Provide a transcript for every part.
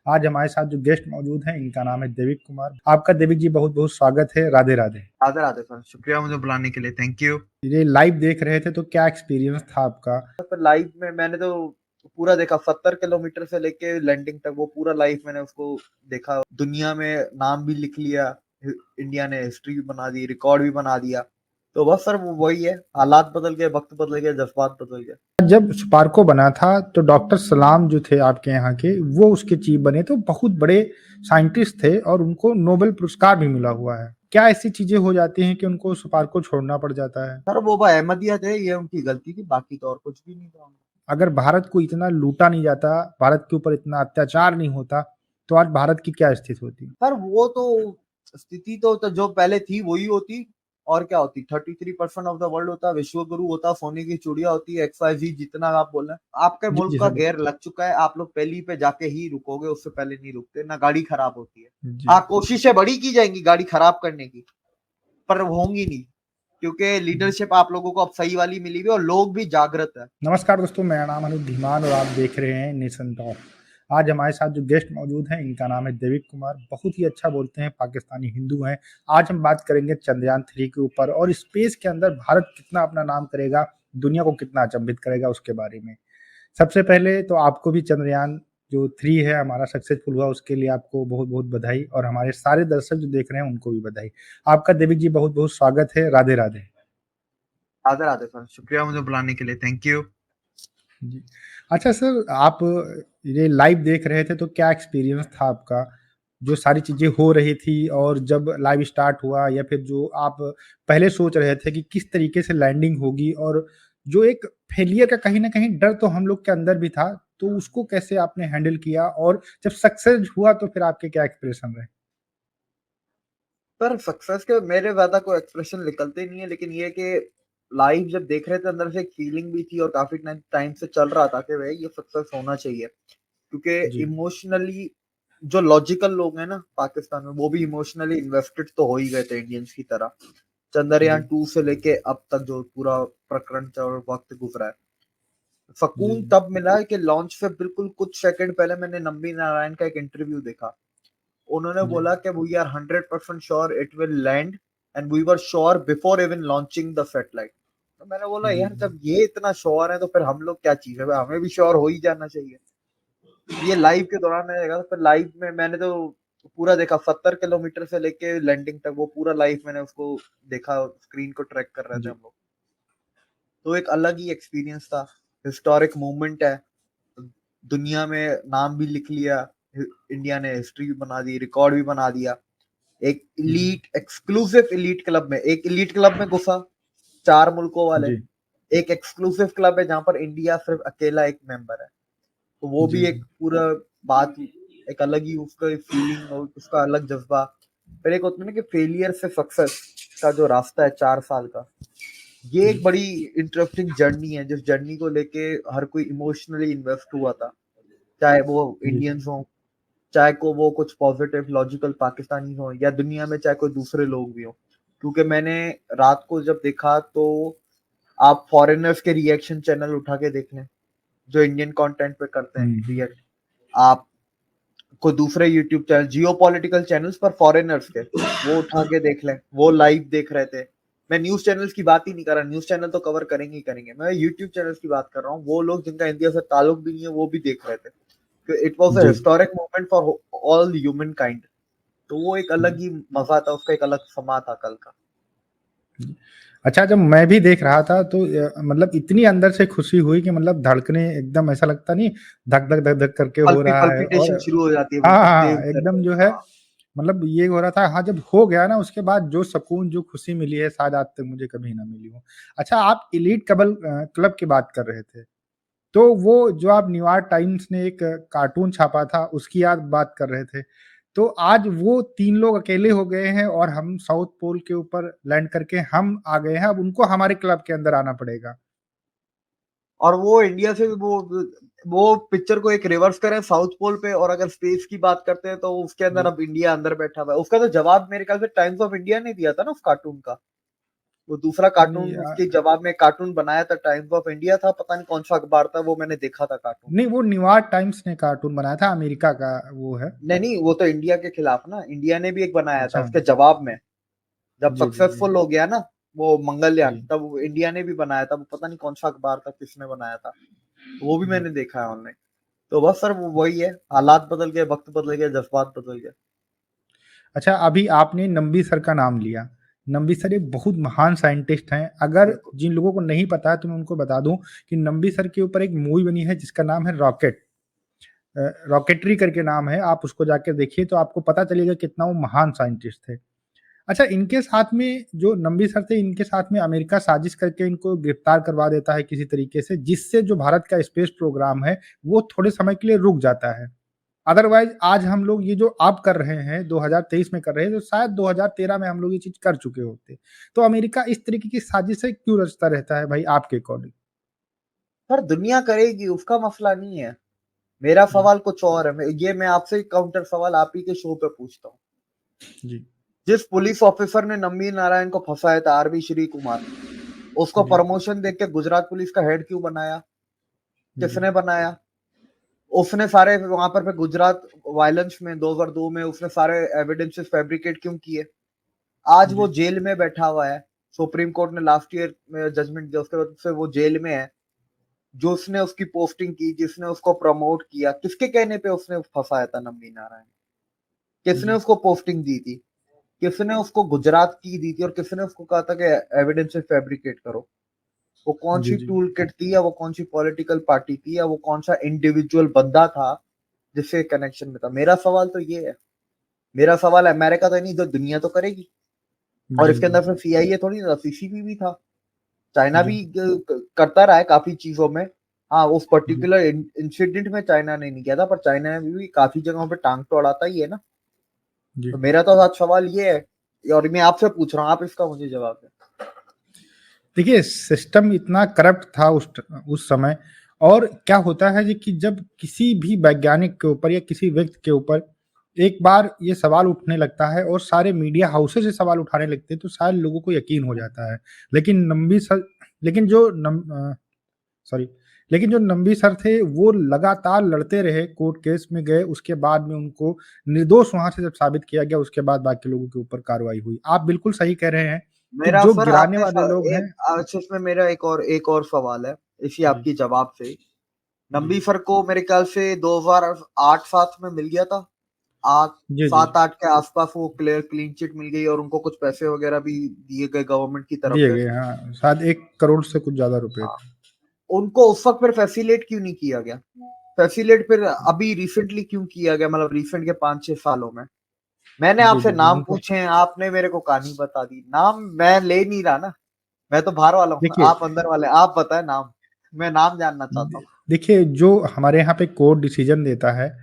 आज हमारे साथ जो गेस्ट मौजूद हैं इनका नाम है देविक कुमार। आपका देविक जी बहुत बहुत स्वागत है। राधे राधे। राधे राधे सर, शुक्रिया मुझे बुलाने के लिए। Thank you. ये लाइव देख रहे थे तो क्या एक्सपीरियंस था आपका? पर लाइव में मैंने तो पूरा देखा, 70 किलोमीटर से लेके लैंडिंग तक वो पूरा लाइव मैंने उसको देखा। दुनिया में नाम भी लिख लिया, इंडिया ने हिस्ट्री भी बना दी, रिकॉर्ड भी बना दिया। तो बस सर वो वही है, हालात बदल गए, वक्त बदल गया, जज्बात बदल गए। जब स्पार्को बना था तो डॉक्टर सलाम जो थे आपके यहाँ के, वो उसके चीफ बने तो बहुत बड़े साइंटिस्ट थे और उनको नोबेल पुरस्कार भी मिला हुआ है। क्या ऐसी चीजें हो जाती हैं कि उनको स्पार्को छोड़ना पड़ जाता है? सर वो अहमदियत है, ये उनकी गलती थी, बाकी तो और कुछ भी नहीं था। अगर भारत को इतना लूटा नहीं जाता, भारत के ऊपर इतना अत्याचार नहीं होता, तो आज भारत की क्या स्थिति होती? सर वो तो स्थिति तो जो पहले थी वही होती। और क्या होती, 33% ऑफ द वर्ल्ड होता, विश्व गुरु होता, सोने की चूड़िया होती, XYZ जितना आप बोल रहे हैं। आपके जी मुल्क जी का सर। गेयर लग चुका है, आप लोग पहली पे जाके ही रुकोगे, उससे पहले नहीं रुकते ना। गाड़ी खराब होती है, जी हाँ कोशिशें बड़ी की जाएंगी गाड़ी खराब करने की, पर होंगी नहीं, क्योंकि जी। लीडरशिप आप लोगों को अब सही वाली मिली हुई और लोग भी जागृत है। नमस्कार दोस्तों, मेरा नाम अनुप धीमान और आप देख रहे हैं नेशन टॉक। आज हमारे साथ जो गेस्ट मौजूद हैं इनका नाम है देविक कुमार। बहुत ही अच्छा बोलते हैं, पाकिस्तानी हिंदू हैं। आज हम बात करेंगे चंद्रयान 3 के ऊपर और स्पेस के अंदर भारत कितना अपना नाम करेगा, दुनिया को कितना अचंभित करेगा उसके बारे में। सबसे पहले तो आपको भी चंद्रयान 3 है हमारा सक्सेसफुल हुआ, उसके लिए आपको बहुत बहुत बधाई और हमारे सारे दर्शक जो देख रहे हैं उनको भी बधाई। आपका देविक जी बहुत बहुत स्वागत है। राधे राधे। राधे राधे सर, शुक्रिया मुझे बुलाने के लिए। Thank you. जी। अच्छा सर, आप ये लाइव देख रहे थे तो क्या एक्सपीरियंस था आपका? जो सारी चीज़ें हो रही थी और जब लाइव स्टार्ट हुआ, या फिर जो आप पहले सोच रहे थे कि किस तरीके से लैंडिंग होगी, और जो एक फेलियर का कहीं न कहीं डर तो हम लोग के अंदर भी था, तो उसको कैसे आपने हैंडल किया और जब सक्सेस हुआ तो फिर आपके क्या एक्सप्रेशन रहे? पर सक्सेस के मेरे ज्यादा कोई एक्सप्रेशन निकलते नहीं है, लेकिन ये कि लाइव जब देख रहे थे अंदर से एक फीलिंग भी थी और काफी टाइम से चल रहा था कि भाई ये सक्सेस होना चाहिए, क्योंकि जी। इमोशनली जो लॉजिकल लोग हैं ना पाकिस्तान में, वो भी इमोशनली इन्वेस्टेड तो हो ही गए थे इंडियंस की तरह। जी। चंद्रयान 2 से लेके अब तक जो पूरा प्रकरण और वक्त गुजरा है, जी। सुकून तब मिला है कि लॉन्च से बिल्कुल कुछ सेकंड पहले मैंने नंबी नारायण का एक इंटरव्यू देखा। उन्होंने जी। बोला कि we are 100% sure it will land and we were sure before even launching the satellite. तो मैंने बोला जी। यार, जब ये इतना श्योर है तो फिर हम लोग क्या चीज है, हमें भी श्योर हो ही जाना चाहिए। ये लाइव के दौरान मैंने देखा, तो फिर लाइव में मैंने तो पूरा देखा, 70 किलोमीटर से लेके लैंडिंग तक वो पूरा लाइव मैंने उसको देखा, स्क्रीन को ट्रैक कर रहे थे जी। हम लोग। तो एक अलग ही एक्सपीरियंस था, हिस्टोरिक मूवमेंट है, दुनिया में नाम भी लिख लिया, इंडिया ने हिस्ट्री भी बना दी, रिकॉर्ड भी बना दिया। एक इलीट एक्सक्लूसिव इलीट क्लब में, एक इलीट क्लब में घुसा 4 मुल्कों वाले। जी। एक एक्सक्लूसिव क्लब है जहां पर इंडिया सिर्फ अकेला एक मेंबर है। तो वो जी। भी एक पूरा बात, एक अलग ही उसका फीलिंग और उसका अलग जज्बा। फिर एक होता है ना कि फेलियर से सक्सेस का जो रास्ता है 4 साल का, ये जी। एक बड़ी इंटरेस्टिंग जर्नी है, जिस जर्नी को लेके हर कोई इमोशनली इन्वेस्ट हुआ था, चाहे वो जी। इंडियंस हो, चाहे को वो कुछ पॉजिटिव लॉजिकल पाकिस्तानी हो, या दुनिया में चाहे कोई दूसरे लोग भी हो। क्योंकि मैंने रात को जब देखा तो आप फॉरेनर्स के रिएक्शन चैनल उठा के देख लें, जो इंडियन कंटेंट पे करते हैं हम्म। रिएक्ट। आप कोई दूसरे यूट्यूब चैनल, जियो पॉलिटिकल चैनल्स पर फॉरेनर्स के, वो उठा के देख लें, वो लाइव देख रहे थे। मैं न्यूज चैनल्स की बात ही नहीं कर रहा, न्यूज चैनल तो कवर करेंगे ही करेंगे, मैं यूट्यूब चैनल्स की बात कर रहा हूँ। वो लोग जिनका इंडिया से ताल्लुक भी नहीं है वो भी देख रहे थे। इट वॉज अ जी। Historic moment for all human kind. तो वो एक जी। अलग ही मजा था, उसका एक अलग समा था कल का। अच्छा, जब मैं भी देख रहा था तो मतलब इतनी अंदर से खुशी हुई कि मतलब धड़कने एकदम ऐसा लगता नहीं, धक धक धक धक करके हो रहा है। और पल्पिटेशन शुरू हो जाती है हाँ बिल्कुल हाँ तेज हाँ, दर एकदम पे। जो है, हाँ। मतलब ये हो रहा था। हाँ, जब हो गया ना उसके बाद जो सुकून जो खुशी मिली है शायद आज तक मुझे कभी ना मिली हो। अच्छा, आप इलीट क्लब की बात कर रहे थे, तो वो जो आप न्यूयॉर्क टाइम्स ने एक कार्टून छापा था उसकी आप बात कर रहे थे, तो आज वो 3 लोग अकेले हो गए हैं और हम साउथ पोल के ऊपर लैंड करके हम आ गए हैं। अब उनको हमारे क्लब के अंदर आना पड़ेगा। और वो इंडिया से वो पिक्चर को एक रिवर्स करें साउथ पोल पे, और अगर स्पेस की बात करते हैं तो उसके अंदर जी। अब इंडिया अंदर बैठा हुआ है। उसका तो जवाब मेरे ख्याल से टाइम्स ऑफ इंडिया ने दिया था ना उस कार्टून का। वो दूसरा कार्टून, नहीं उसके जवाब में कार्टून बनाया था, टाइम्स ऑफ इंडिया था, पता नहीं कौन सा अखबार था, वो मैंने देखा था कार्टून। नहीं, वो न्यूयॉर्क टाइम्स ने कार्टून बनाया था, अमेरिका का वो है। नहीं नहीं, वो तो इंडिया के खिलाफ ना, इंडिया ने भी एक बनाया था अच्छा। उसके जवाब में, जब जी जी जी। सक्सेसफुल हो गया ना वो मंगलयान, जी। तब इंडिया ने भी बनाया था, वो पता नहीं कौन सा अखबार था, किसने बनाया था, वो भी जी। मैंने देखा है ऑनलाइन। तो बस सर वो वही है, हालात बदल गए, वक्त बदल गए, जज्बात बदल गए। अच्छा, अभी आपने नंबी सर का नाम लिया। नंबी सर एक बहुत महान साइंटिस्ट हैं। अगर बिल्कुल। जिन लोगों को नहीं पता है तो मैं उनको बता दूं कि नंबी सर के ऊपर एक मूवी बनी है जिसका नाम है रॉकेट। रॉकेटरी करके नाम है, आप उसको जाके देखिए तो आपको पता चलेगा कितना वो महान साइंटिस्ट थे। अच्छा, इनके साथ में जो नंबी सर थे, इनके साथ में अमेरिका साजिश करके इनको गिरफ्तार करवा देता है किसी तरीके से, जिससे जो भारत का स्पेस प्रोग्राम है वो थोड़े समय के लिए रुक जाता है। अदरवाइज आज हम लोग ये जो आप कर रहे हैं 2023 में कर रहे हैं, तो शायद 2013 में हम लोग ये चीज कर चुके होते। तो अमेरिका इस तरीके की साजिशें क्यों रचता रहता है भाई, आपके अकॉर्डिंग? सर दुनिया करेगी, उसका मसला नहीं है। मेरा जी सवाल कुछ और है, ये मैं आपसे काउंटर सवाल आप ही के शो पे पूछता हूँ। जी जिस पुलिस ऑफिसर ने नम्बी नारायण को फंसाया था, आरबी श्री कुमार, उसको जी प्रमोशन देके गुजरात पुलिस का हेड क्यों बनाया? जी किसने बनाया? उसने सारे वहां पर गुजरात वायलेंस में 2002 में उसने सारे एविडेंसेस फैब्रिकेट क्यों किए? आज वो जी जेल में बैठा हुआ है, सुप्रीम कोर्ट ने लास्ट ईयर में जजमेंट दिया, उसके बाद से वो जेल में है। जो उसने उसकी पोस्टिंग की, जिसने उसको प्रमोट किया, किसके कहने पे उसने फंसाया था नम्बी नारायण? किसने जी उसको पोस्टिंग दी थी? किसने उसको गुजरात की दी थी, और किसने उसको कहा था कि एविडेंस फैब्रिकेट करो? वो कौन जी सी जी टूल किट थी, या वो कौन सी पॉलिटिकल पार्टी थी, या वो कौन सा इंडिविजुअल बंदा था जिससे कनेक्शन में था? मेरा सवाल तो ये है, मेरा सवाल अमेरिका तो नहीं, तो दुनिया तो करेगी। और जी इसके जी अंदर फिर सीआईए थोड़ी ना, सीसीपी भी था। चाइना जी भी करता रहा है काफी चीजों में। हाँ, उस जी पर्टिकुलर इंसिडेंट में चाइना ने नहीं किया था, पर चाइना ने भी काफी जगहों पे टांग तो अड़ाता ही है ना। जी। तो मेरा तो आज सवाल ये है, और मैं आपसे पूछ रहा हूँ, आप इसका मुझे जवाब दें। देखिए, सिस्टम इतना करप्ट था उस समय। और क्या होता है जी कि जब किसी भी वैज्ञानिक के ऊपर या किसी व्यक्ति के ऊपर एक बार ये सवाल उठने लगता है और सारे मीडिया हाउसेस से सवाल उठाने लगते हैं, तो शायद लोगों को यकीन हो जाता है। लेकिन नंबी सर लेकिन जो सॉरी लेकिन जो नंबी सर थे वो लगातार लड़ते रहे, कोर्ट केस में गए, उसके बाद में उनको निर्दोष वहां से जब साबित किया गया, उसके बाद बाकी लोगों के ऊपर कार्रवाई हुई। आप बिल्कुल सही कह रहे हैं कि मेरा जो सर गिराने आपने वाले लोग हैं। एक अच्छा, इसमें मेरा एक और सवाल है इसी जी आपकी जवाब से। जी नंबी सर को मेरे ख्याल से 2008-7 में मिल गया था, आठ जी जी 7-8 के आसपास वो क्लीन चिट मिल गई, और उनको कुछ पैसे वगैरह भी दिए गए गवर्नमेंट की तरफ दिए से। गए, हाँ, शायद 1 करोड़ से कुछ ज्यादा रुपए हाँ, थे। उनको उस वक्त फिर फैसिलेट क्यों नहीं किया गया? फैसिलेट फिर अभी रिसेंटली क्यों किया गया, मतलब रिसेंट के 5-6 सालों में? मैंने जी आपसे जी जी नाम उनको। पूछे हैं, आपने मेरे को कहानी बता दी। नाम मैं ले नहीं रहा ना, मैं तो बाहर वाला हूँ, देखिए आप अंदर वाले, आप बताएं नाम, मैं नाम जानना चाहता हूँ। देखिए जो हमारे यहाँ पे कोर्ट डिसीजन देता है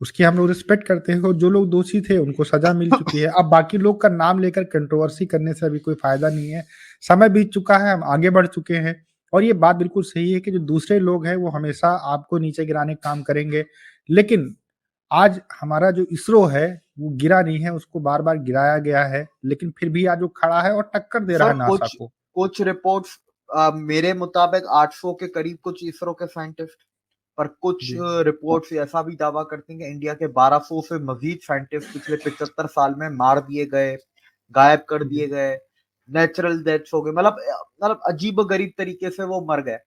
उसकी हम लोग रिस्पेक्ट करते हैं, और जो लोग दोषी थे उनको सजा मिल चुकी है। अब बाकी लोग का नाम लेकर कंट्रोवर्सी करने से अभी कोई फायदा नहीं है। समय बीत चुका है, हम आगे बढ़ चुके हैं। और ये बात बिल्कुल सही है कि जो दूसरे लोग हैं वो हमेशा आपको नीचे गिराने का काम करेंगे। लेकिन आज हमारा जो इसरो है वो गिरा नहीं है, उसको बार बार गिराया गया है, लेकिन फिर भी आज वो खड़ा है और टक्कर दे रहा सर है नासा कुछ को। कुछ रिपोर्ट्स मेरे मुताबिक 800 के करीब कुछ इसरो के साइंटिस्ट, पर कुछ जी रिपोर्ट्स ऐसा भी दावा करती हैं कि इंडिया के 1200 से मजीद साइंटिस्ट पिछले 75 साल में मार दिए गए, गायब कर जी दिए गए, नेचुरल डेथ्स हो गए, मतलब अजीब गरीब तरीके से वो मर गए।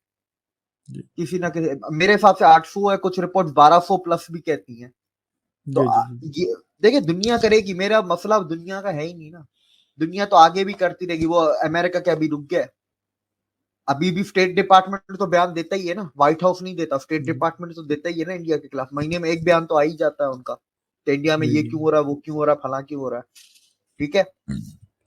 जी किसी ना किसी, मेरे हिसाब से 800 है, कुछ रिपोर्ट्स 1200 प्लस भी कहती हैं। तो जी जी जी ये देखिए, दुनिया करेगी, मेरा मसला अब दुनिया का है ही नहीं ना। दुनिया तो आगे भी करती रहेगी, वो अमेरिका क्या अभी रुक गया है? अभी भी स्टेट डिपार्टमेंट तो बयान देता ही है ना, व्हाइट हाउस नहीं देता, स्टेट जी डिपार्टमेंट तो देता ही है ना इंडिया के खिलाफ, महीने में एक बयान तो आ ही जाता है उनका कि इंडिया में जी ये जी क्यों हो रहा है, वो क्यों हो रहा है, फला क्यों हो रहा है। ठीक है,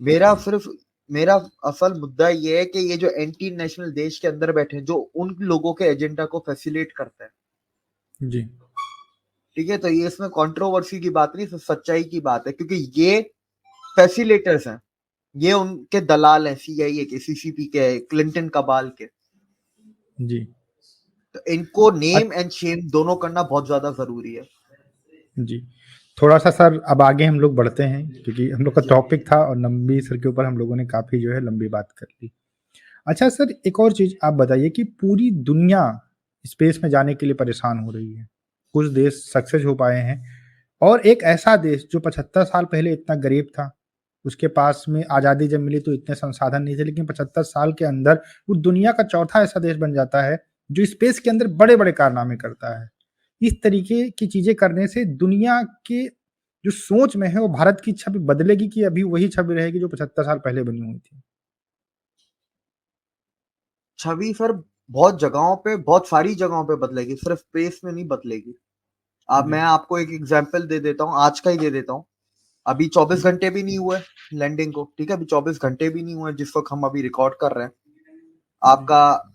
मेरा सिर्फ मेरा असल मुद्दा ये है कि ये जो एंटी नेशनल देश के अंदर बैठे हैं, जो उन लोगों के एजेंडा को फैसिलिटेट करते हैं, जी ठीक है, तो ये इसमें कंट्रोवर्सी की बात नहीं, सच्चाई की बात है, क्योंकि ये फैसिलिटेटर्स हैं, ये उनके दलाल हैं, सीआईए के, सीसीपी के, क्लिंटन कबाल के। जी तो इनको नेम अ- एंड शेम दोनों करना बहुत ज्यादा जरूरी है। जी। थोड़ा सा सर अब आगे हम लोग बढ़ते हैं, क्योंकि हम लोग का जी टॉपिक था और लंबी सर के ऊपर हम लोगों ने काफी जो है लंबी बात कर ली। अच्छा सर, एक और चीज आप बताइए कि पूरी दुनिया स्पेस में जाने के लिए परेशान हो रही है। कुछ देश सक्सेस हो पाए हैं, और एक ऐसा देश जो 75 साल पहले इतना गरीब था, उसके पास में आज़ादी जब मिली तो इतने संसाधन नहीं थे, लेकिन 75 साल के अंदर वो दुनिया का चौथा ऐसा देश बन जाता है जो स्पेस के अंदर बड़े-बड़े कारनामे करता है। इस तरीके की चीज़ें करने से दुनिया के जो सोच में है वो भारत की छवि बदलेगी कि अभी वही छवि रहेगी जो 75 साल पहले बनी हुई थी? छवि सर बहुत जगहों पे, बहुत सारी जगहों पे बदलेगी, सिर्फ स्पेस में नहीं बदलेगी। अब जी, मैं आपको एक एग्जांपल दे देता हूँ, आज का ही दे देता हूँ। अभी 24 जी, घंटे भी नहीं हुए लैंडिंग को, ठीक है, अभी 24 घंटे भी नहीं हुए जिस वक्त हम अभी रिकॉर्ड कर रहे हैं। जी, आपका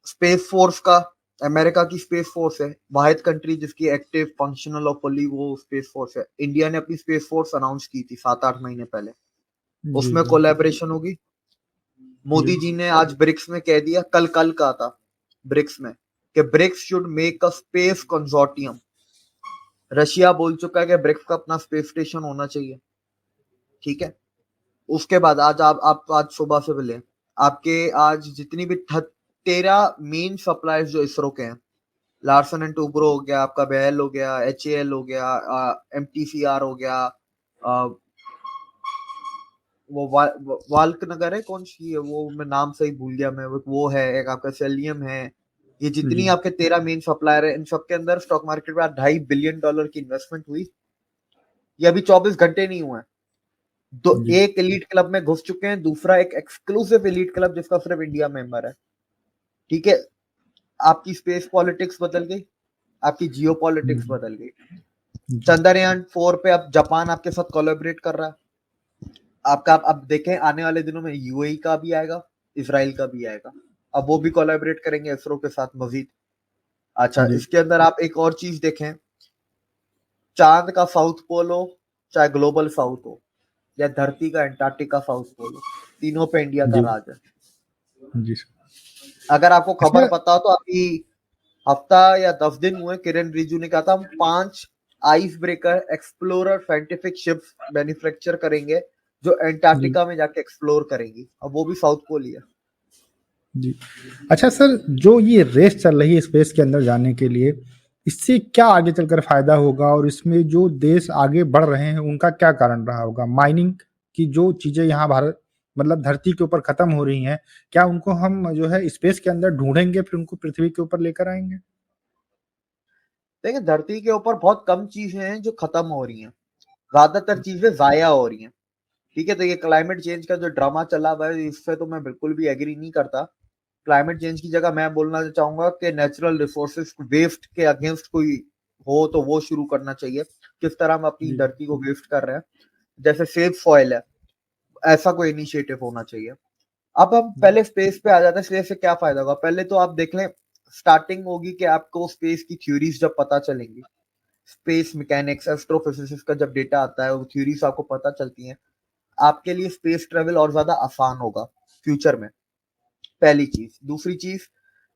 स्पेस फोर्स का, अमेरिका की स्पेस फोर्स है, वाहिद कंट्री जिसकी एक्टिव फंक्शनल और फुल्ली वो स्पेस फोर्स है। इंडिया ने अपनी स्पेस फोर्स अनाउंस की थी 7-8 महीने पहले, जी, उसमें जी, कोलैबोरेशन होगी। जी, मोदी जी ने आज ब्रिक्स में कह दिया, कल कल कहा था ब्रिक्स में, कि BRICS should make a space consortium. Russia बोल चुका है कि ब्रिक्स का अपना स्पेस स्टेशन होना चाहिए, ठीक है। उसके बाद आज आप आज सुबह से मिले, आपके आज जितनी भी 13 मेन सप्लायर्स जो इसरो के हैं, लार्सन एंड टूब्रो हो गया, आपका बेल हो गया, एचएएल हो गया, एमटीसीआर हो गया, अ, वो वाल्क नगर है, कौन सी है वो, मैं नाम सही भूल गया मैं, वो है एक, आपका सेलियम है। ये जितनी जी, आपके 13 मेन सप्लायर है, इन सबके अंदर स्टॉक मार्केट में आज $2.5 बिलियन की इन्वेस्टमेंट हुई। ये अभी 24 घंटे नहीं हुए हैं। दो, जी, एक एलीट क्लब में घुस चुके हैं, दूसरा एक एक्सक्लूसिव एलीट क्लब जिसका सिर्फ इंडिया मेंबर है, ठीक है। आपकी स्पेस पॉलिटिक्स बदल गई, आपकी जियो पॉलिटिक्स जी, बदल गई। जी, चंद्रयान 4 पे अब जापान आपके साथ कोलैबोरेट कर रहा है। आपका अब देखें आने वाले दिनों में यूएई का भी आएगा, इसराइल का भी आएगा। अब वो भी कोलैबोरेट करेंगे इसरो के साथ मजीद। अच्छा, जी, इसके अंदर आप एक और चीज देखें, चांद का साउथ पोल हो, चाहे ग्लोबल साउथ हो, या धरती का अंटार्कटिका साउथ पोल हो, तीनों पे इंडिया का जी, राज है। जी। अगर आपको खबर अच्छा, पता हो तो अभी हफ्ता या 10 दिन हुए, किरण रिजिजू ने कहा था हम 5 ice breaker explorer scientific ships manufacture करेंगे जो जी, एंटार्क्टिका में जाके एक्सप्लोर करेंगी, अब वो भी साउथ पोल ही है। जी। अच्छा सर, जो ये रेस चल रही है स्पेस के अंदर जाने के लिए, इससे क्या आगे चलकर फायदा होगा, और इसमें जो देश आगे बढ़ रहे हैं उनका क्या कारण रहा होगा? माइनिंग की जो चीजें यहाँ भारत मतलब धरती के ऊपर खत्म हो रही हैं, क्या उनको हम जो है स्पेस के अंदर ढूंढेंगे फिर उनको पृथ्वी के ऊपर लेकर आएंगे? देखिए, धरती के ऊपर बहुत कम चीजें हैं जो खत्म हो रही हैं, ज्यादातर चीजें जाया हो रही हैं, ठीक है। तो ये क्लाइमेट चेंज का जो ड्रामा चला हुआ है, इससे तो मैं बिल्कुल भी एग्री नहीं करता। क्लाइमेट चेंज की जगह मैं बोलना चाहूंगा कि नेचुरल रिसोर्सेज वेस्ट के अगेंस्ट कोई हो तो वो शुरू करना चाहिए। किस तरह हम अपनी जी, धरती को वेस्ट कर रहे हैं, जैसे सेव सॉइल है, ऐसा कोई इनिशिएटिव होना चाहिए। अब हम जी, पहले स्पेस पे आ जाते हैं, स्पेस से क्या फायदा होगा। पहले तो आप देख लें, स्टार्टिंग होगी कि आपको स्पेस की थ्योरीज जब पता चलेंगी, स्पेस मैकेनिक्स एस्ट्रोफिजिक्स का जब डेटा आता है, वो थ्योरीज आपको पता चलती हैं, आपके लिए स्पेस ट्रेवल और ज्यादा आसान होगा फ्यूचर में। पहली चीज। दूसरी चीज,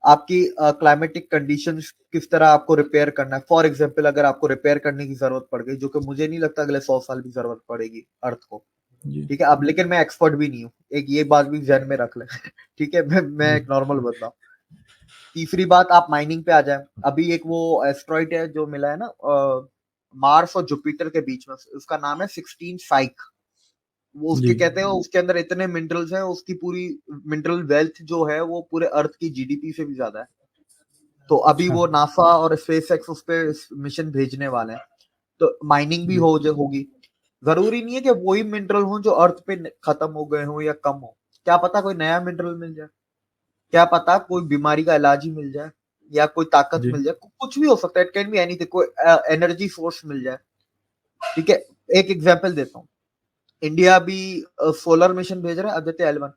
आपकी क्लाइमेटिक कंडीशंस किस तरह आपको रिपेयर करना है। फॉर एग्जांपल, अगर आपको रिपेयर करने की जरूरत पड़ गई, जो कि मुझे नहीं लगता अगले 100 साल भी जरूरत पड़ेगी अर्थ को, जी, ठीक है। अब लेकिन मैं एक्सपर्ट भी नहीं हूँ, एक ये बात भी ध्यान में रख लें ठीक है, मैं जी, एक नॉर्मल बंदा हूँ। तीसरी बात, आप माइनिंग पे आ जाए। अभी एक वो एस्ट्रॉइड है जो मिला है ना, मार्स और जुपिटर के बीच में, उसका नाम है 16 साइक। वो जी, उसके कहते हैं उसके अंदर इतने मिनरल्स हैं, उसकी पूरी मिनरल वेल्थ जो है वो पूरे अर्थ की जीडीपी से भी ज्यादा है। तो अभी अच्छा, वो नासा और स्पेस एक्स उस पे मिशन भेजने वाले हैं, तो माइनिंग भी जी, होगी। जरूरी नहीं है कि वही मिनरल हो जो अर्थ पे खत्म हो गए हो या कम हो। क्या पता कोई नया मिनरल मिल जाए, क्या पता कोई बीमारी का इलाज ही मिल जाए, या कोई ताकत जी, मिल जाए, कुछ भी हो सकता है। इट कैन बी एनीथिंग, कोई एनर्जी सोर्स मिल जाए, ठीक है। एक एग्जांपल देता हूँ, इंडिया भी सोलर मिशन भेज रहा है, आदित्य L1।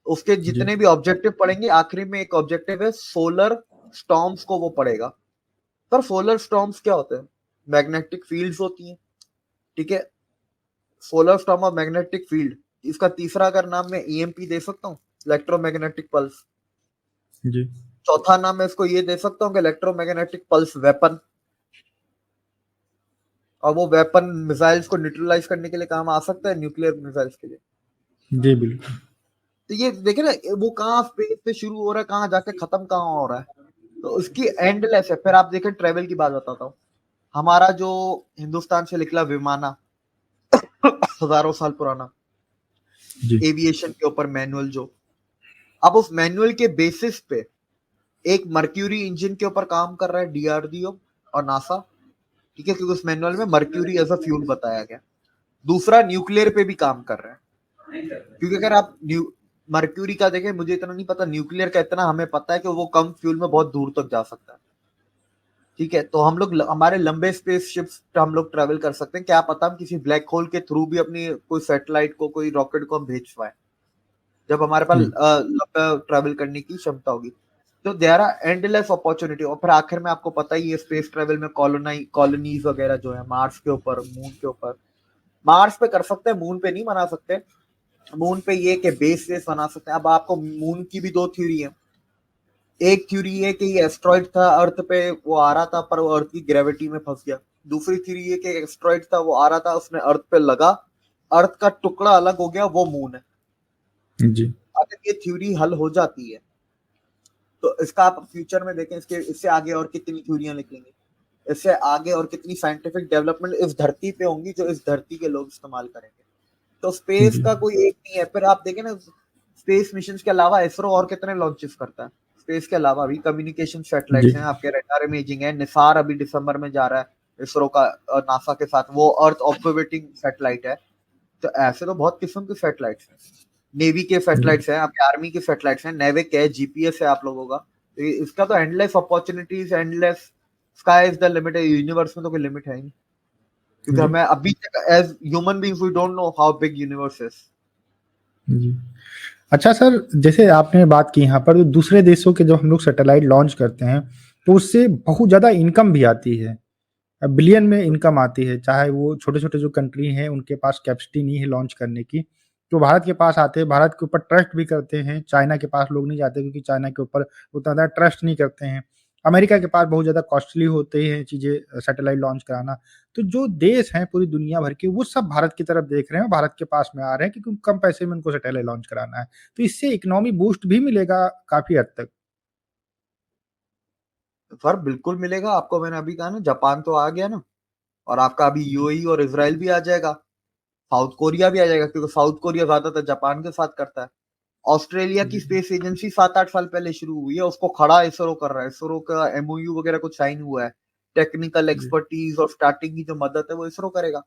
उसके जी, जितने भी ऑब्जेक्टिव पढ़ेंगे, आखिरी में एक ऑब्जेक्टिव है सोलर स्टॉर्म्स को वो पड़ेगा। पर सोलर स्टॉर्म्स क्या होते हैं? मैग्नेटिक फील्ड्स होती हैं, ठीक है। सोलर स्टॉर्म और मैग्नेटिक फील्ड, इसका तीसरा अगर नाम मैं ईएमपी दे सकता हूँ, इलेक्ट्रोमैग्नेटिक पल्स। जी, चौथा नाम मैं इसको ये दे सकता हूँ कि इलेक्ट्रोमैग्नेटिक पल्स वेपन। और वो वेपन मिसाइल्स को न्यूट्रलाइज करने के लिए काम आ सकता है, न्यूक्लियर मिसाइल्स के लिए। जी बिल्कुल। तो ये देखिए ना, वो कहाँ स्पेस पे शुरू हो रहा है, कहाँ जाके खत्म कहाँ हो रहा है, तो उसकी एंडलेस है। फिर आप देखें, ट्रेवल की बात बताता हूँ। हमारा जो हिंदुस्तान से निकला विमाना, हजारों साल पुराना जी एविएशन के ऊपर मैनुअल, जो अब उस मैनुअल के बेसिस पे एक मर्क्यूरी इंजन के ऊपर काम कर रहा है डीआरडीओ और नासा, ठीक है, क्योंकि उस मैनुअल में मर्क्यूरी एज अ फ्यूल बताया गया। दूसरा, न्यूक्लियर पे भी काम कर रहा है, क्योंकि अगर आप मर्क्यूरी का देखें, मुझे इतना नहीं पता, न्यूक्लियर का इतना हमें पता है कि वो कम फ्यूल में बहुत दूर तक जा सकता है, ठीक है। तो हम लोग हमारे लंबे स्पेस शिप्स पे हम लोग ट्रेवल कर सकते हैं, क्या पता हम किसी ब्लैक होल के थ्रू भी अपनी कोई सैटेलाइट को, कोई रॉकेट को हम भेज पाए, जब हमारे पास जी लंबा ट्रेवल करने की क्षमता होगी। तो देयर आर एंडलेस अपॉर्चुनिटी। और फिर आखिर में आपको पता ही है, स्पेस ट्रेवल में कॉलोनीज वगैरह जो है मार्स के ऊपर, मून के ऊपर, मार्स पे कर सकते हैं, मून पे नहीं बना सकते। मून पे ये कि बेस बना सकते हैं। अब आपको मून की भी दो थ्योरी है। एक थ्योरी है कि ये एस्ट्रॉइड था, अर्थ पे वो आ रहा था, पर वो अर्थ की ग्रेविटी में फंस गया। दूसरी थ्योरी है कि एस्ट्रॉइड था, वो आ रहा था, उसने अर्थ पे लगा, अर्थ का टुकड़ा अलग हो गया, वो मून है। जी अगर ये थ्योरी हल हो जाती है, तो इसका आप फ्यूचर में देखें, इससे आगे और कितनी थ्योरियां निकलेंगी, इससे आगे और कितनी साइंटिफिक डेवलपमेंट इस धरती पे होंगी, जो इस धरती के लोग इस्तेमाल करेंगे। तो स्पेस जी का कोई एक नहीं है। फिर आप देखें ना, स्पेस मिशन के अलावा इसरो और कितने लॉन्चेस करता है। स्पेस के अलावा भी कम्युनिकेशन जी सैटेलाइट्स हैं, आपके रडार इमेजिंग है, निसार अभी दिसंबर में जा रहा है इसरो का नासा के साथ, वो अर्थ ऑब्जर्वेटिंग सैटेलाइट है। तो ऐसे तो बहुत किस्म के सैटेलाइट्स हैं, नेवी के जी सैटेलाइट्स हैं, आपके आर्मी के सैटेलाइट्स हैं, नेविक है, जीपीएस है आप लोगों का। तो इसका तो endless opportunities, endless, sky is the limit है। यूनिवर्स में तो कोई लिमिट है ही नहीं, क्योंकि जी हमें अभी तक as human beings we don't know how big universe is. जी। अच्छा सर, जैसे आपने बात की यहाँ पर, तो दूसरे देशों के जब हम लोग सैटेलाइट लॉन्च करते हैं तो उससे बहुत ज़्यादा इनकम भी आती है, बिलियन में इनकम आती है। चाहे वो छोटे छोटे जो कंट्री हैं उनके पास कैपेसिटी नहीं है लॉन्च करने की, तो भारत के पास आते हैं, भारत के ऊपर ट्रस्ट भी करते हैं। चाइना के पास लोग नहीं जाते क्योंकि चाइना के ऊपर उतना ज़्यादा ट्रस्ट नहीं करते हैं। अमेरिका के पास बहुत ज़्यादा कॉस्टली होते हैं चीज़ें, सैटेलाइट लॉन्च कराना। तो जो देश हैं पूरी दुनिया भर के, वो सब भारत की तरफ देख रहे हैं, भारत के पास में आ रहे हैं, क्योंकि कम पैसे में उनको सैटेलाइट लॉन्च कराना है। तो इससे इकोनॉमी बूस्ट भी मिलेगा काफ़ी हद तक। सर बिल्कुल मिलेगा आपको, मैंने अभी कहा ना, जापान तो आ गया ना, और आपका अभी यूएई और इसराइल भी आ जाएगा, साउथ कोरिया भी आ जाएगा, क्योंकि साउथ कोरिया ज्यादातर जापान के साथ करता है। ऑस्ट्रेलिया की जी स्पेस एजेंसी 7-8 साल पहले शुरू हुई है, उसको खड़ा इसरो कर रहा है। इसरो का एमओयू वगैरह कुछ साइन हुआ है, टेक्निकल जी एक्सपर्टीज और स्टार्टिंग की जो मदद है वो इसरो करेगा।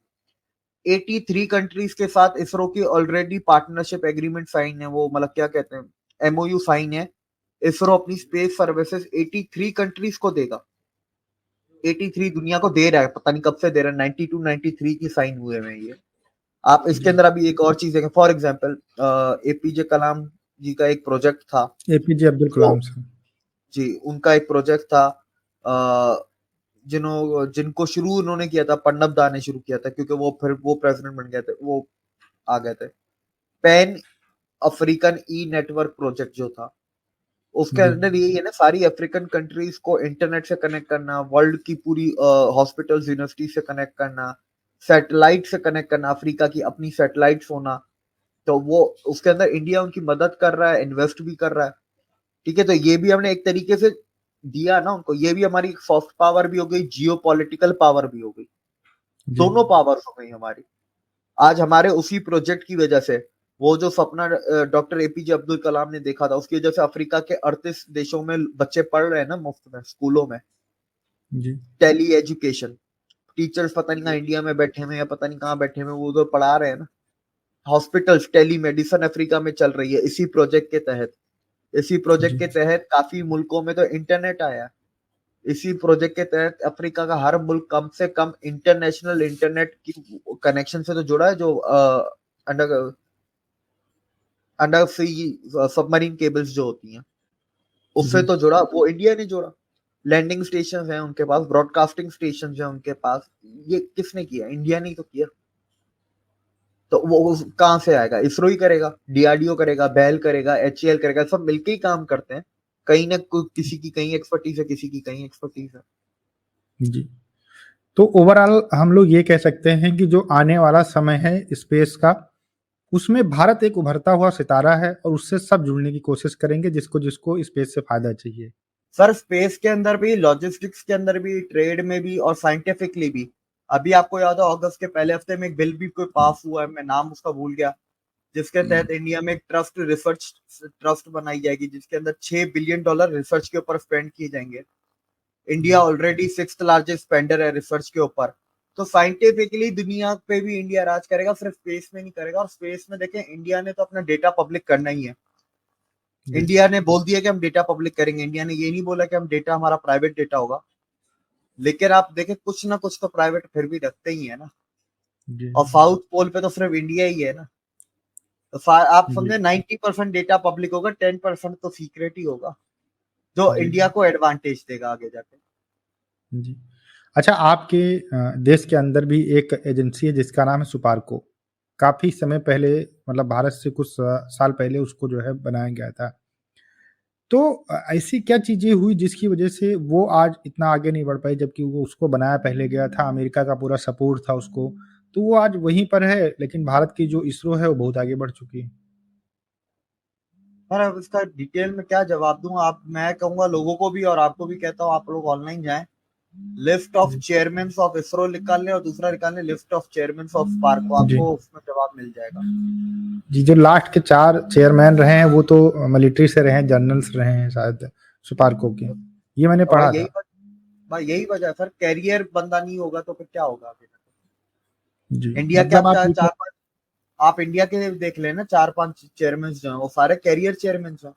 83 कंट्रीज के साथ इसरो की ऑलरेडी पार्टनरशिप एग्रीमेंट साइन है, वो मतलब क्या कहते हैं, एमओयू साइन है। इसरो अपनी स्पेस सर्विसेज 83 कंट्रीज को देगा, 83 दुनिया को दे रहा है, पता नहीं कब से दे रहा है, 92 93 की साइन हुए हैं ये। आप इसके जी। अंदर अभी एक और चीज देखें, फॉर एग्जांपल एपीजे कलाम जी का एक प्रोजेक्ट था, एपीजे अब्दुल वो, कलाम साहब। जी उनका एक प्रोजेक्ट था, जिनको शुरू उन्होंने किया था, प्रणब दा ने शुरू किया था, क्योंकि वो फिर वो प्रेसिडेंट बन गए थे, वो आ गए थे। पैन अफ्रीकन ई नेटवर्क प्रोजेक्ट जो था, उसके जी अंदर यही है ना, सारी अफ्रीकन कंट्रीज को इंटरनेट से कनेक्ट करना, वर्ल्ड की पूरी हॉस्पिटल्स यूनिवर्सिटी से कनेक्ट करना, सैटेलाइट से कनेक्ट करना, अफ्रीका की अपनी सैटेलाइट्स होना। तो वो उसके अंदर इंडिया उनकी मदद कर रहा है, इन्वेस्ट भी कर रहा है, ठीक है। तो ये भी हमने एक तरीके से दिया ना उनको, ये भी हमारी सॉफ्ट पावर भी हो गई, जियो पॉलिटिकल पावर भी हो गई, जी दोनों पावर्स हो गई हमारी। आज हमारे उसी प्रोजेक्ट की वजह से, वो जो सपना डॉक्टर एपीजे अब्दुल कलाम ने देखा था, उसकी वजह से अफ्रीका के 38 देशों में बच्चे पढ़ रहे हैं ना मुफ्त में स्कूलों में, जी टेली एजुकेशन। टीचर्स पता नहीं कहाँ इंडिया में बैठे हुए या पता नहीं कहाँ बैठे हुए, वो उधर पढ़ा रहे हैं ना। हॉस्पिटल्स, टेली मेडिसिन अफ्रीका में चल रही है इसी प्रोजेक्ट के तहत। इसी प्रोजेक्ट जी के तहत काफी मुल्कों में तो इंटरनेट आया। इसी प्रोजेक्ट के तहत अफ्रीका का हर मुल्क कम से कम इंटरनेशनल इंटरनेट की कनेक्शन से तो जुड़ा है, जो अंडर अंडर सी सबमरीन केबल्स जो होती हैं, उससे जी तो जुड़ा, वो इंडिया ने जोड़ा। लैंडिंग स्टेशन है उनके पास, ब्रॉडकास्टिंग स्टेशन है उनके पास। ये किसने किया? इंडिया ने तो किया। तो वो कहाँ से आएगा? इसरो ही करेगा, डीआरडीओ करेगा, बेल करेगा, एचएएल करेगा, सब मिलके ही काम करते हैं। कहीं ना किसी की कहीं एक्सपर्टीज है, किसी की कहीं एक्सपर्टीज है। जी। तो ओवरऑल हम लोग ये कह सकते हैं कि जो आने वाला समय है स्पेस का, उसमें भारत एक उभरता हुआ सितारा है और उससे सब जुड़ने की कोशिश करेंगे जिसको जिसको स्पेस से फायदा चाहिए। सर स्पेस के अंदर भी, लॉजिस्टिक्स के अंदर भी, ट्रेड में भी और साइंटिफिकली भी। अभी आपको याद है अगस्त के पहले हफ्ते में एक बिल भी कोई पास हुआ है, मैं नाम उसका भूल गया, जिसके तहत इंडिया में एक रिसर्च ट्रस्ट बनाई जाएगी जिसके अंदर $6 बिलियन रिसर्च के ऊपर स्पेंड किए जाएंगे। India already 6th largest spender है रिसर्च के ऊपर। तो साइंटिफिकली दुनिया पे भी इंडिया राज करेगा, सिर्फ स्पेस में नहीं करेगा। और स्पेस में देखें, इंडिया ने तो अपना डेटा पब्लिक करना ही है। इंडिया ने बोल दिया कि हम डेटा पब्लिक करेंगे। इंडिया ने ये नहीं बोला कि हम डेटा, हमारा प्राइवेट डेटा होगा। लेकिन आप देखें, कुछ ना कुछ तो प्राइवेट फिर भी रखते ही है ना। और साउथ पोल पे तो सिर्फ इंडिया ही है ना। तो आप समझे 90% डेटा पब्लिक होगा, 10% तो सीक्रेट ही होगा, जो इंडिया को एडवांटेज देगा आगे जाके। जी। अच्छा, आपके देश के अंदर भी एक एजेंसी है जिसका नाम है सुपारको। काफी समय पहले, मतलब भारत से कुछ साल पहले उसको जो है बनाया गया था। तो ऐसी क्या चीजें हुई जिसकी वजह से वो आज इतना आगे नहीं बढ़ पाई, जबकि वो उसको बनाया पहले गया था, अमेरिका का पूरा सपोर्ट था उसको, तो वो आज वहीं पर है, लेकिन भारत की जो इसरो है वो बहुत आगे बढ़ चुकी है। सर अब इसका डिटेल में क्या जवाब दूं आप, मैं कहूंगा लोगों को भी और आपको भी कहता हूं, आप लोग ऑनलाइन जाएं, list of chairman of ISRO निकाल लें और दूसरा निकाल लें list of chairman of SUPARCO, जी आपको उसमें जवाब मिल जाएगा। जी, जो लास्ट के 4 चेयरमैन रहे हैं वो तो मिलिट्री से रहे हैं, जनरल्स रहे हैं शायद सुपारको के, ये मैंने तो पढ़ा था। भाई यही वजह है सर, कैरियर बंदा नहीं होगा तो फिर क्या होगा आगे। जी, इंडिया के मतलब आप आप चार ये चार पांच, आप इंडिया के देख लेना 4-5 चेयरमैन जो हैं वो सारे कैरियर चेयरमैन हैं।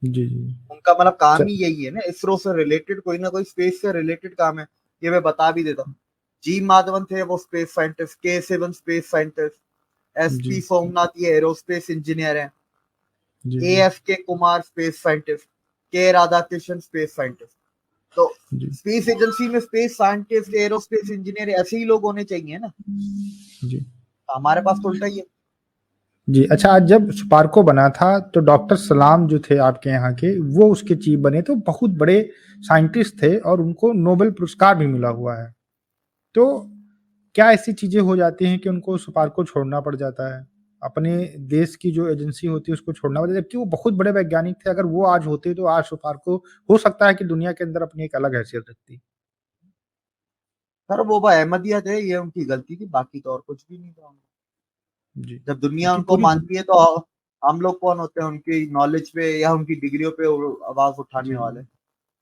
जी, जी। उनका मतलब काम च ही यही है ना, इसरो से रिलेटेड कोई ना कोई स्पेस से रिलेटेड काम है। ये मैं बता भी देता हूँ। जी माधवन थे वो स्पेस साइंटिस्ट, के 7 space scientist, S G, P Somnath ये एरोस्पेस इंजीनियर है, जी, ए जी, एफ के कुमार स्पेस साइंटिस्ट, के राधाकृष्णन स्पेस साइंटिस्ट। तो जी, स्पेस एजेंसी में स्पेस साइंटिस्ट, एरोस्पेस इंजीनियर ऐसे ही लोग होने चाहिए ना। जी, हमारे पास तो उल्टा ही है। जी। अच्छा, आज जब स्पार्को बना था तो डॉक्टर सलाम जो थे आपके यहाँ के, वो उसके चीफ बने, तो बहुत बड़े साइंटिस्ट थे और उनको नोबेल पुरस्कार भी मिला हुआ है। तो क्या ऐसी चीजें हो जाती हैं कि उनको स्पार्को छोड़ना पड़ जाता है? अपने देश की जो एजेंसी होती है उसको छोड़ना पड़ता है, जबकि वो बहुत बड़े वैज्ञानिक थे। अगर वो आज होते तो आज स्पार्को हो सकता है कि दुनिया के अंदर अपनी एक अलग हैसियत रखती। सर वो अहमदियत है, ये उनकी गलती थी, बाकी तो और कुछ भी नहीं था। जी, जब दुनिया क्योंकि उनको पूरी मानती है तो हम लोग कौन होते हैं उनकी नॉलेज पे या उनकी डिग्रियों पे आवाज उठाने जी, वाले।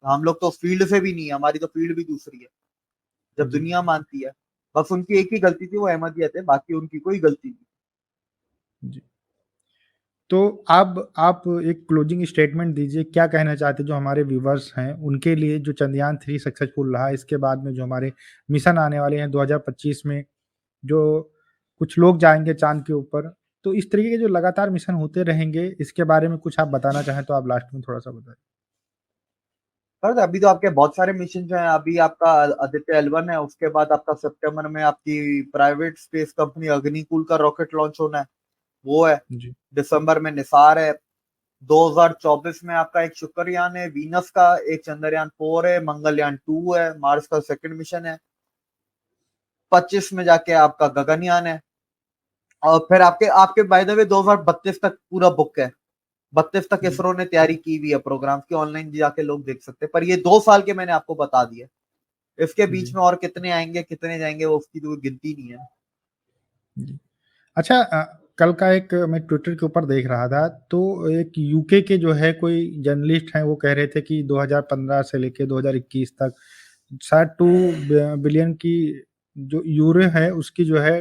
हम लोग तो फील्ड से भी नहीं है, हमारी तो फील्ड भी दूसरी है। जब जी, दुनिया मानती है, बस उनकी एक ही गलती थी, वो अहमदियत है, बाकी उनकी कोई गलती नहीं। जी। तो अब आप एक क्लोजिंग स्टेटमेंट दीजिए, क्या कहना चाहते हैं जो हमारे व्यूवर्स हैं उनके लिए, जो चंद्रयान 3 सक्सेसफुल रहा, इसके बाद में जो हमारे मिशन आने वाले हैं 2025 में, जो कुछ लोग जाएँगे चाँद के ऊपर, तो इस तरीके के जो लगातार मिशन होते रहेंगे, इसके बारे में कुछ आप बताना चाहें तो आप लास्ट में थोड़ा-सा बताएँ? सर अभी तो आपके बहुत सारे मिशन हैं। अभी आपका आदित्य L1 है, उसके बाद आपका सितंबर में आपकी प्राइवेट स्पेस कंपनी अग्निकुल का रॉकेट लॉन्च होना है, वो है। जी, दिसंबर में निसार है। 2024 में आपका एक शुक्रयान है वीनस का, एक चंद्रयान 4 है, मंगलयान 2 है, मार्स का सेकंड मिशन है। 25 में जाके आपका गगनयान है। और फिर आपके आपके बाय द वे 2032 तक पूरा बुक है। 32 तक जी, इसरो ने तैयारी की हुई है प्रोग्राम की, ऑनलाइन जाके लोग देख सकते हैं। पर ये 2 साल के मैंने आपको बता दिया। इसके बीच जी, में और कितने आएंगे कितने जाएंगे वो उसकी तो कोई गिनती नहीं है। जी। अच्छा, कल का एक मैं ट्विटर के ऊपर देख रहा था, तो एक यूके के जो है कोई जर्नलिस्ट हैं, वो कह रहे थे कि 2015 से लेके 2021 तक शायद 2 बिलियन की जो यूरो है उसकी जो है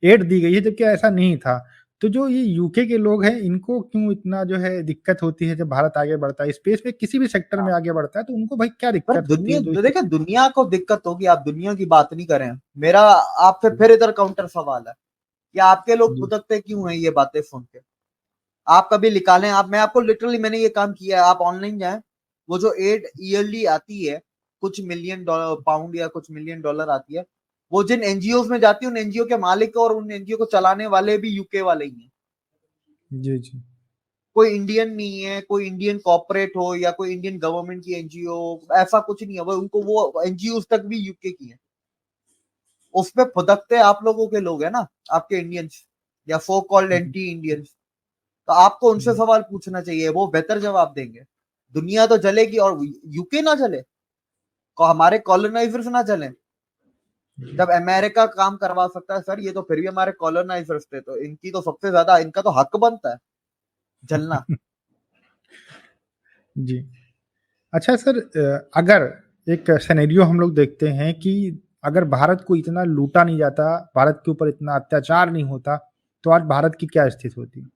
एड दी गई है, जबकि ऐसा नहीं था। तो जो ये यूके के लोग हैं इनको क्यों इतना जो है दिक्कत होती है जब भारत आगे बढ़ता है स्पेस में, किसी भी सेक्टर में आगे बढ़ता है, तो उनको भाई क्या पर दिक्कत होती दुनिया, है जो देखिए दुनिया को दिक्कत होगी, आप दुनिया की बात नहीं करें। मेरा आपसे फिर इधर काउंटर सवाल है कि आपके लोग जी, भुदकते क्यों हैं ये बातें सुन के। आप कभी निकालें, आप, मैं आपको लिटरली मैंने ये काम किया है, आप ऑनलाइन जाएं। वो जो एड ईयरली आती है, कुछ मिलियन डॉलर पाउंड या कुछ मिलियन डॉलर आती है, वो जिन एनजीओ में जाती है उन एनजीओ के मालिक और उन एनजीओ को चलाने वाले भी यूके वाले ही हैं। जी, जी, कोई इंडियन नहीं है, कोई इंडियन कॉर्पोरेट हो या कोई इंडियन गवर्नमेंट की एनजीओ, ऐसा कुछ नहीं है। वो उनको वो एनजीओ तक भी यूके की है। उसपे फुदकते आप लोगों के लोग है ना, आपके इंडियंस या सो कॉल्ड एंटी इंडियंस। तो आपको उनसे सवाल पूछना चाहिए, वो बेहतर जवाब देंगे। दुनिया तो जलेगी और यूके ना जले, हमारे कॉलोनाइजर्स ना जले। जब अमेरिका काम करवा सकता है सर, ये तो फिर भी हमारे कॉलोनाइजर्स थे, तो इनकी तो सबसे ज्यादा इनका तो हक बनता है जलना। जी। अच्छा सर, अगर एक सिनेरियो हम लोग देखते हैं कि अगर भारत को इतना लूटा नहीं जाता, भारत के ऊपर इतना अत्याचार नहीं होता, तो आज भारत की क्या स्थिति होती?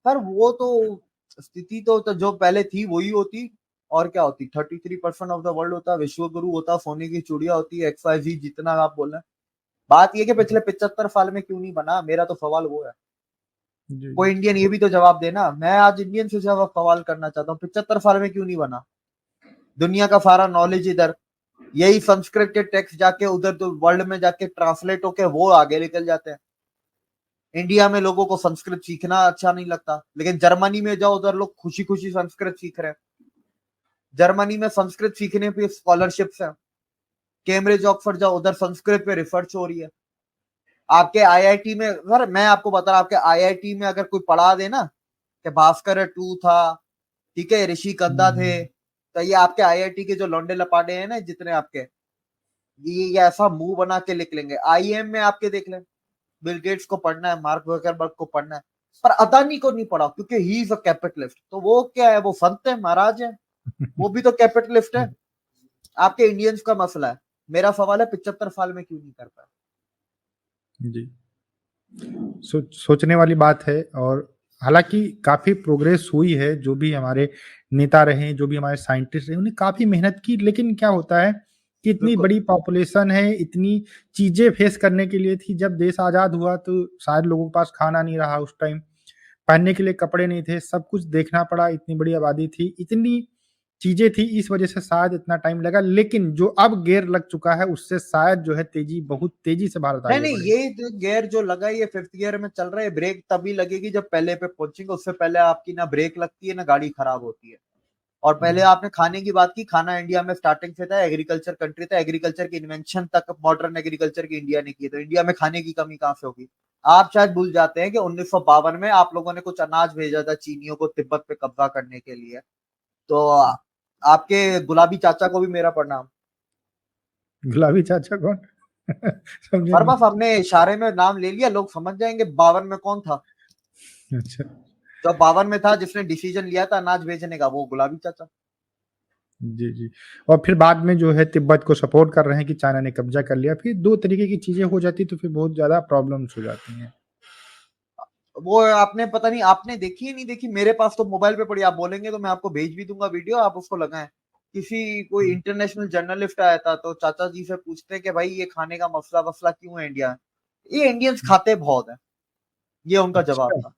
सर वो तो स्थिति तो जो पहले थी वही होती, और क्या होती। 33% ऑफ द वर्ल्ड होता, विश्व गुरु होता, सोने की चूड़िया होती, XYZ जितना आप बोल रहे हैं। बात ये कि पिछले 75 साल में क्यों नहीं बना, मेरा तो सवाल वो है। जी, कोई जी। इंडियन ये भी तो जवाब देना। मैं आज इंडियन से जवाब सवाल करना चाहता हूँ, 75 साल में क्यों नहीं बना। दुनिया का सारा नॉलेज इधर, यही संस्कृत के टेक्स्ट जाके उधर तो वर्ल्ड में जाके ट्रांसलेट होके वो आगे निकल जाते हैं। इंडिया में लोगों को संस्कृत सीखना अच्छा नहीं लगता, लेकिन जर्मनी में जाओ, उधर लोग खुशी खुशी संस्कृत सीख रहे हैं। जर्मनी में संस्कृत सीखने पे स्कॉलरशिप्स है। कैम्ब्रिज ऑक्सफोर्ड जाओ, उधर संस्कृत पे रिसर्च हो रही है। आपके आईआईटी में, सर मैं आपको बता रहा, आपके आईआईटी में अगर कोई पढ़ा दे ना कि भास्कर 2 था, ठीक है, ऋषि कंदा थे, तो ये आपके आईआईटी के जो लौंडे लपाटे हैं ना जितने आपके, ये ऐसा मुंह बना के लिख लेंगे। आईएम में आपके देख लें, बिल गेट्स को पढ़ना है, मार्क जकरबर्ग को पढ़ना है, पर अदानी को नहीं पढ़ा क्योंकि ही इज अ कैपिटलिस्ट। तो वो क्या है, वो संत है, महाराज है, वो भी तो कैपिटलिस्ट है। आपके इंडियंस का मसला है। मेरा सवाल है 75 साल में क्यों नहीं कर पाया। जी। सोचने वाली बात है, और हालांकि काफ़ी प्रोग्रेस हुई है। जो भी हमारे नेता रहे, जो भी हमारे साइंटिस्ट रहे, उन्हें काफ़ी मेहनत की, लेकिन क्या होता है कि इतनी बिल्कुल। बड़ी पॉपुलेशन है, इतनी चीज़ें फेस करने के लिए थी। जब देश आज़ाद हुआ तो शायद लोगों के पास खाना नहीं रहा उस टाइम, पहनने के लिए कपड़े नहीं थे, सब कुछ देखना पड़ा, इतनी बड़ी आबादी थी, इतनी चीज़ें थी, इस वजह से शायद इतना टाइम लगा। लेकिन जो अब गेयर लग चुका है, उससे शायद जो है तेज़ी, बहुत तेज़ी से भारत नहीं आगे नहीं, बढ़ेगा। ये जो गियर जो लगा है, ये 5th गियर में चल रहा है। ब्रेक तभी लगेगी जब पहले पे पहुंचेंगे, उससे पहले आपकी ना ब्रेक लगती है ना गाड़ी खराब होती है। और पहले जी, आपने खाने की बात की, खाना इंडिया में स्टार्टिंग से था, एग्रीकल्चर कंट्री था, एग्रीकल्चर की इन्वेंशन तक मॉडर्न एग्रीकल्चर की इंडिया ने की, तो इंडिया में खाने की कमी कहां से होगी। आप शायद भूल जाते हैं कि 1952 में आप लोगों ने कुछ अनाज भेजा था चीनियों को तिब्बत पे कब्जा करने के लिए। तो आपके गुलाबी चाचा को भी मेरा प्रणाम। गुलाबी चाचा कौन? समझे पर नहीं। बस हमने इशारे में नाम ले लिया, लोग समझ जाएंगे 52 में कौन था। अच्छा। जो 52 में था, जिसने डिसीजन लिया था अनाज भेजने का, वो गुलाबी चाचा। जी, जी। और फिर बाद में जो है तिब्बत को सपोर्ट कर रहे हैं कि चाइना ने कब्जा कर लिया। फिर 2 तरीके की चीज़ें हो जाती तो फिर बहुत ज़्यादा प्रॉब्लम्स हो जाती हैं। वो आपने पता नहीं, आपने देखी है नहीं देखी, मेरे पास तो मोबाइल पे पड़ी। आप बोलेंगे तो मैं आपको भेज भी दूंगा वीडियो, आप उसको लगाएं। किसी कोई हुँ। इंटरनेशनल जर्नलिस्ट आया था, तो चाचा जी से पूछते हैं कि भाई ये खाने का मसला वसला क्यों है इंडिया में, ये इंडियंस खाते बहुत है, ये उनका जवाब अच्छा, था।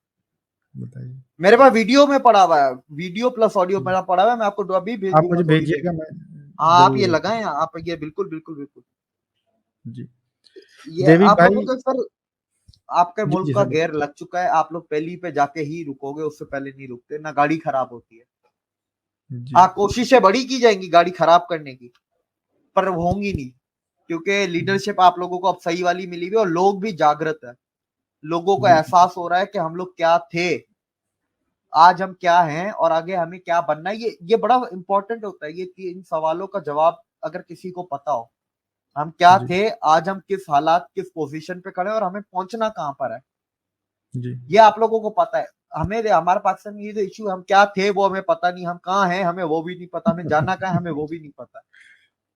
बताइए। मेरे पास वीडियो में पड़ा हुआ है, वीडियो प्लस ऑडियो मेरा पड़ा हुआ है, मैं आपको अभी भेज आप दूंगा मुझे थोड़ी देर भेजिएगा, में। मैं हाँ आप ये ज़रूर। लगाएं, आप ये बिल्कुल बिल्कुल बिल्कुल। जी। ये देविक आप लोगों भाई। को सर, आपके जी, मुल्क जी का सर। गेयर लग चुका है, आप लोग पहली पे जाके ही रुकोगे, उससे पहले नहीं रुकते ना, गाड़ी खराब होती है। जी, हाँ, कोशिशें बड़ी की जाएंगी गाड़ी खराब करने की, पर वो होंगी नहीं, क्योंकि जी, लीडरशिप आप लोगों को अब सही वाली मिली हुई है और लोग भी जागृत है। लोगों को जी, एहसास हो रहा है कि हम लोग क्या थे, आज हम क्या हैं और आगे हमें क्या बनना है। ये बड़ा इंपॉर्टेंट होता है, ये 3 सवालों का जवाब अगर किसी को पता हो, हम क्या जी, थे, आज हम किस हालात किस पोजीशन पे खड़े हैं और हमें पहुंचना कहां पर है, जी, ये आप लोगों को पता है। हमारे पाकिस्तान में ये जो इश्यू, हम क्या थे वो हमें पता नहीं, हम कहाँ हैं हमें वो भी नहीं पता, हमें जाना कहाँ है हमें वो भी नहीं पता।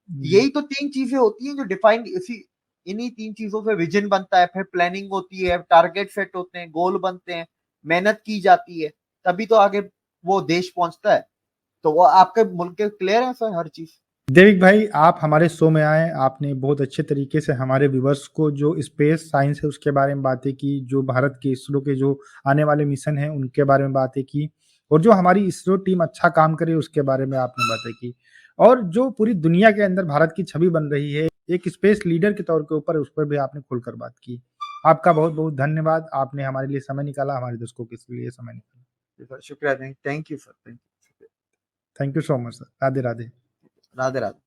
जी, यही तो 3 चीजें होती हैं जो डिफाइन, इसी इन्हीं 3 चीजों से विजन बनता है, फिर प्लानिंग होती है, टारगेट सेट होते हैं, गोल बनते हैं, मेहनत की जाती है, तभी तो आगे वो देश पहुंचता है। तो वो आपके मुल्क के क्लियर है सर हर चीज। देविक भाई, आप हमारे शो में आए, आपने बहुत अच्छे तरीके से हमारे व्यूअर्स को जो स्पेस साइंस है उसके बारे में बातें की, जो भारत के इसरो के जो आने वाले मिशन हैं उनके बारे में बातें की, और जो हमारी इसरो टीम अच्छा काम करे उसके बारे में आपने बातें की, और जो पूरी दुनिया के अंदर भारत की छवि बन रही है एक स्पेस लीडर के तौर के ऊपर, उस पर भी आपने खुलकर बात की। आपका बहुत-बहुत धन्यवाद। आपने हमारे लिए समय निकाला, हमारे दर्शकों के लिए समय निकाला। शुक्रिया, thank you sir, thank you. Thank you so much sir. Radhe Radhe. Radhe Radhe.